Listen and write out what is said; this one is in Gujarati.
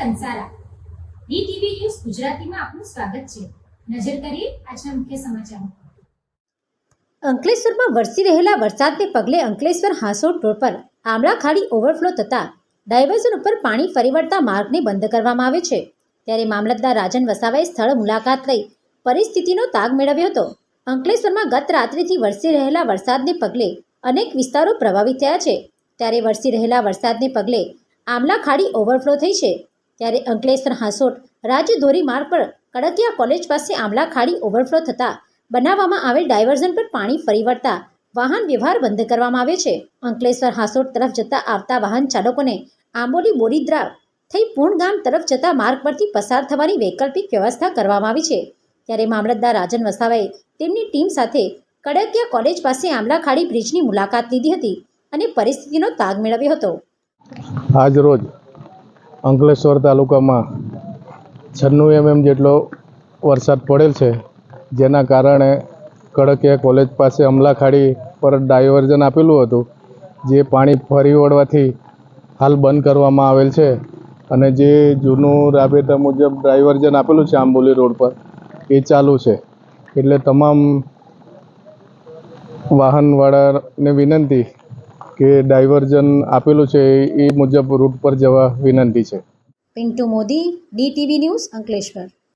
કંસારા ડીટીવી ન્યૂઝ ગુજરાતીમાં આપનું સ્વાગત છે। નજર કરીએ આજના મુખ્ય સમાચારો। અંકલેશ્વરમાં વરસી રહેલા વરસાદને પગલે અંકલેશ્વર હાંસોટ રોડ પર આમળા ખાડી ઓવરફ્લો થતા ડાયવર્ઝન ઉપર પાણી ફરી વળતા માર્ગને બંધ કરવામાં આવ્યો છે। ત્યારે મામલતદાર રાજન વસાવાએ સ્થળ મુલાકાત લઈ પરિસ્થિતિનો તાગ મેળવ્યો હતો। અંકલેશ્વરમાં ગત રાત્રિથી વરસી રહેલા વરસાદને પગલે અનેક વિસ્તારો પ્રભાવિત થયા છે। ત્યારે વરસી રહેલા વરસાદને પગલે આમલા ખાડી ઓવરફ્લો થઈ છે। ત્યારે અંકલેશ્વર હાંસોટ રાજ્ય ધોરીમાર્ગ પર કડકિયા કોલેજ પાસે આમલા ખાડી ઓવરફ્લો થતા બનાવવામાં આવેલ ડાયવર્ઝન પર પાણી ફરી વળતા વાહન વ્યવહાર બંધ કરવામાં આવ્યો છે। અંકલેશ્વર હાંસોટ તરફ જતા આવતા વાહન ચાલકોને આંબોલી બોરીદ્રા થઈ પૂર્ણ ગામ તરફ જતા માર્ગ પરથી પસાર થવાની વૈકલ્પિક વ્યવસ્થા કરવામાં આવી છે। ત્યારે મામલતદાર રાજન વસાવાએ તેમની ટીમ સાથે કડકિયા કોલેજ પાસે આમલા ખાડી બ્રિજની મુલાકાત લીધી હતી અને પરિસ્થિતિનો તાગ મેળવ્યો હતો। આજ રોજ અંકલેશ્વર તાલુકામાં 96 mm જેટલો વરસાદ પડેલ છે, જેના કારણે કડકિયા કોલેજ પાસે અમલા ખાડી પર ડાયવર્ઝન આપેલું હતું, જે પાણી ફરી વળવાથી હાલ બંધ કરવામાં આવેલ છે અને જે જૂનું રાબેતા મુજબ ડાયવર્ઝન આપેલું છે આંબોલી રોડ પર એ ચાલુ છે। એટલે તમામ વાહનવાળાને વિનંતી કે ડાયવર્ઝન આપેલું છે એ મુજબ રૂટ પર જવા વિનંતી છે। Pintu Modi, DTV news, Ankleshwar.